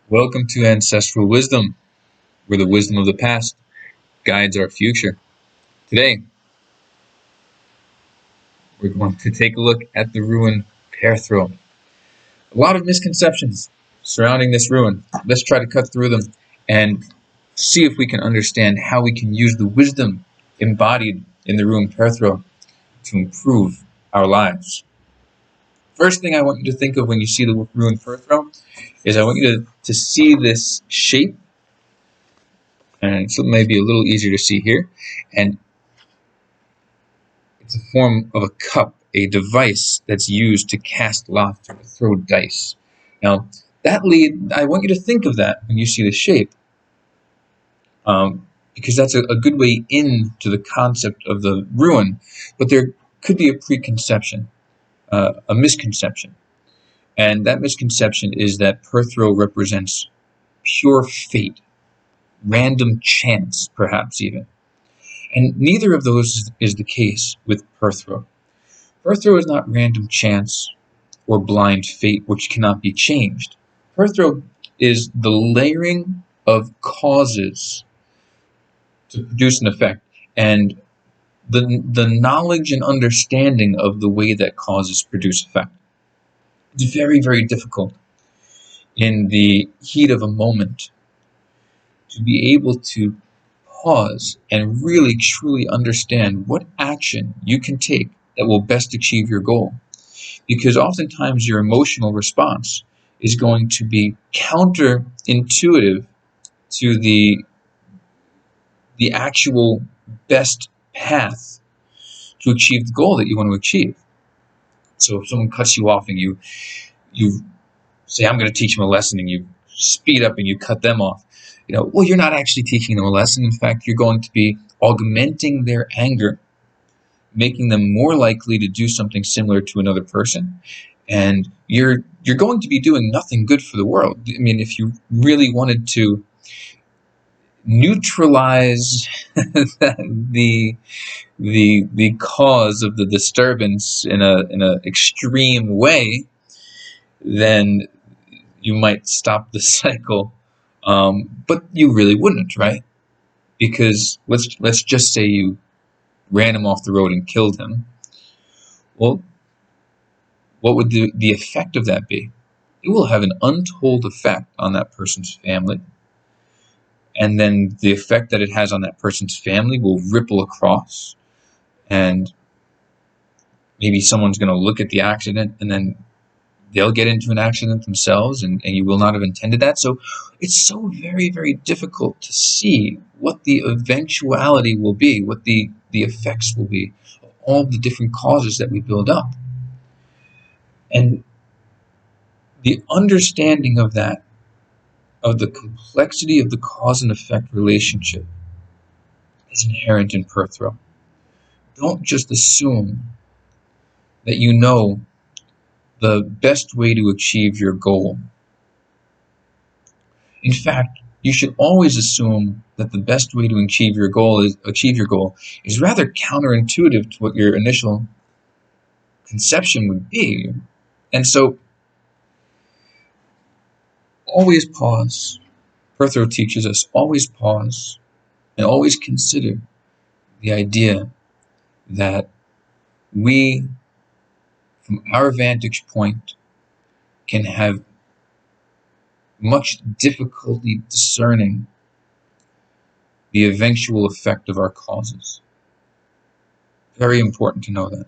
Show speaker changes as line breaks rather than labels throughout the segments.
Welcome to Ancestral Wisdom, where the wisdom of the past guides our future. Today, we're going to take a look at the ruin Perthro. A lot of misconceptions surrounding this ruin. Let's try to cut through them and see if we can understand how we can use the wisdom embodied in the ruin Perthro to improve our lives. First thing I want you to think of when you see the ruin Perthro is I want you to see this shape, and so it may be a little easier to see here, and it's a form of a cup, a device that's used to cast lots or throw dice. Now, I want you to think of that when you see the shape, because that's a good way into the concept of the ruin. But there could be a preconception, a misconception. And that misconception is that Perthro represents pure fate, random chance, perhaps even. And neither of those is the case with Perthro. Perthro is not random chance or blind fate which cannot be changed. Perthro is the layering of causes to produce an effect, and the knowledge and understanding of the way that causes produce effect. It's very, very difficult in the heat of a moment to be able to pause and really truly understand what action you can take that will best achieve your goal. Because oftentimes your emotional response is going to be counterintuitive to the actual best path to achieve the goal that you want to achieve. So if someone cuts you off and you say, I'm going to teach them a lesson, and you speed up and you cut them off, well, you're not actually teaching them a lesson. In fact, you're going to be augmenting their anger, making them more likely to do something similar to another person, and you're going to be doing nothing good for the world. I mean, if you really wanted to neutralize the cause of the disturbance in a extreme way, then you might stop the cycle, but you really wouldn't, right? Because let's just say you ran him off the road and killed him. Well, what would the effect of that be? It will have an untold effect on that person's family. And then the effect that it has on that person's family will ripple across. And maybe someone's going to look at the accident and then they'll get into an accident themselves, and you will not have intended that. So it's so very, very difficult to see what the eventuality will be, what the effects will be of all the different causes that we build up. And the understanding of that, of the complexity of the cause and effect relationship, is inherent in Perthro. Don't just assume that you know the best way to achieve your goal. In fact, you should always assume that the best way to achieve your goal is rather counterintuitive to what your initial conception would be. And so always pause. Perthro teaches us always pause and always consider the idea that we, from our vantage point, can have much difficulty discerning the eventual effect of our causes. Very important to know that.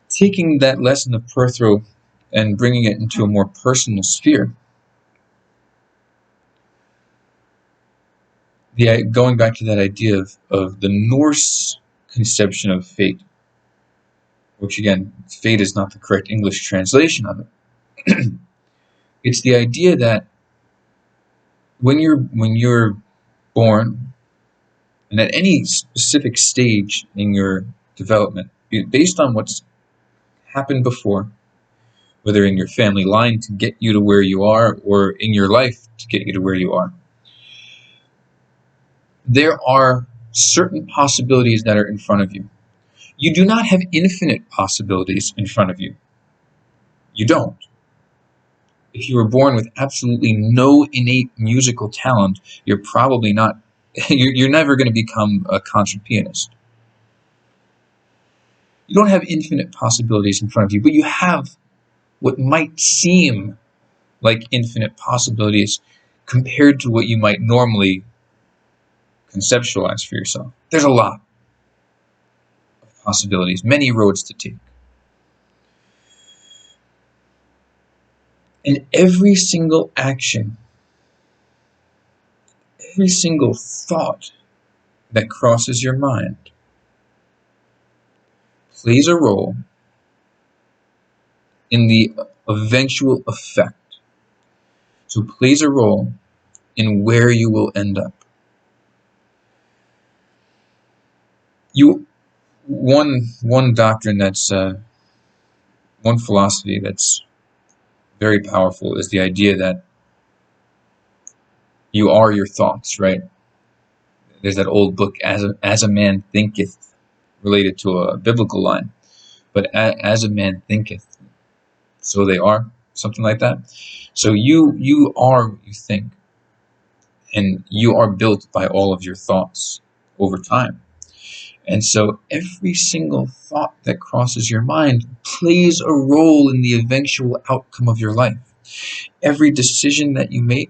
Taking that lesson of Perthro and bringing it into a more personal sphere, going back to that idea of the Norse conception of fate, which again, fate is not the correct English translation of it. It's the idea that when you're born, and at any specific stage in your development, based on what's happened before, whether in your family line to get you to where you are or in your life to get you to where you are, there are certain possibilities that are in front of you. You do not have infinite possibilities in front of you. You don't. If you were born with absolutely no innate musical talent, you're probably not, you're never going to become a concert pianist. You don't have infinite possibilities in front of you, but you have what might seem like infinite possibilities compared to what you might normally conceptualize for yourself. There's a lot of possibilities, many roads to take. And every single action, every single thought that crosses your mind plays a role in the eventual effect. So plays a role in where you will end up. One doctrine that's one philosophy that's very powerful is the idea that you are your thoughts, right? There's that old book, As a Man Thinketh, related to a biblical line. But as a man thinketh, so they are, something like that. So you are what you think, and you are built by all of your thoughts over time. And so every single thought that crosses your mind plays a role in the eventual outcome of your life. Every decision that you make,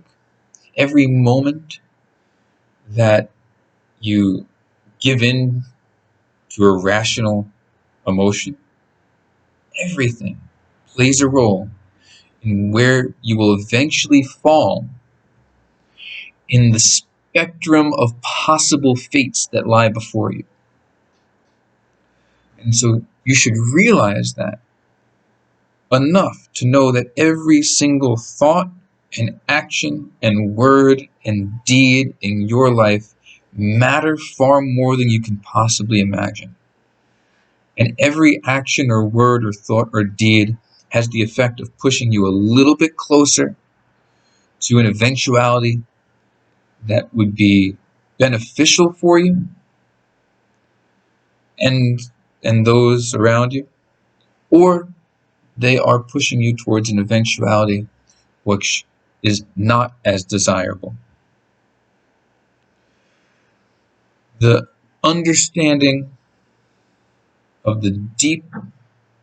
every moment that you give in to a rational emotion, everything plays a role in where you will eventually fall in the spectrum of possible fates that lie before you. And so you should realize that enough to know that every single thought and action and word and deed in your life matter far more than you can possibly imagine. And every action or word or thought or deed has the effect of pushing you a little bit closer to an eventuality that would be beneficial for you and those around you, or they are pushing you towards an eventuality which is not as desirable. The understanding of the deep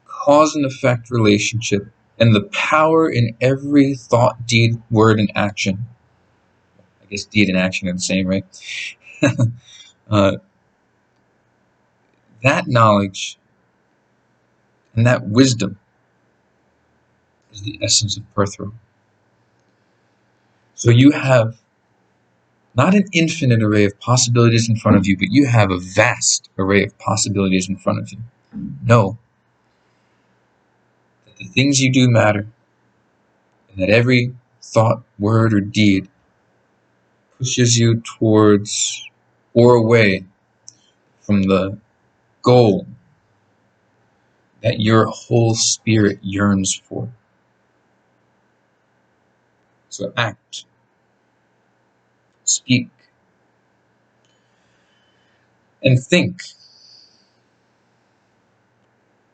cause and effect relationship and the power in every thought, deed, word, and action. I guess deed and action are the same, right? That knowledge and that wisdom is the essence of Perthro. So you have not an infinite array of possibilities in front of you, but you have a vast array of possibilities in front of you. Know that the things you do matter, and that every thought, word, or deed pushes you towards or away from the goal that your whole spirit yearns for. So act, speak, and think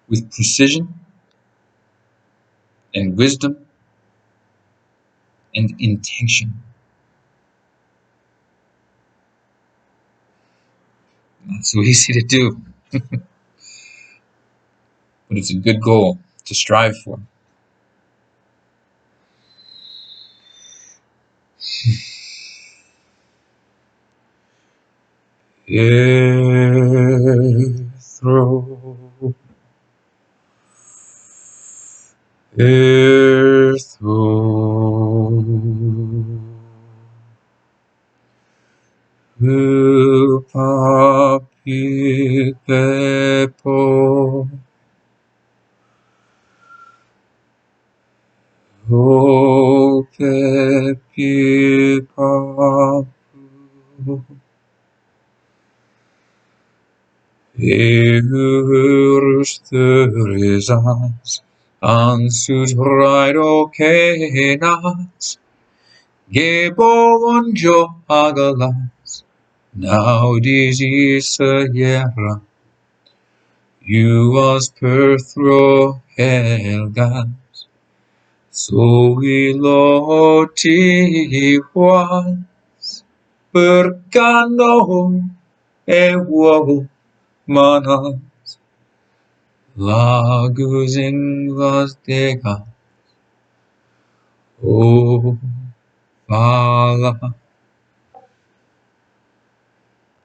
with precision and wisdom and intention. Not so easy to do, but it's a good goal to strive for. Perthro, Perthro, papi pepo, o pepi papu. Eurysterisans, ansut raido kenas, gebonjo agalas, naudis isaiera, you as Perthro helgas, Soilo tiwas berkano ewo mana lagus ing las dega o fala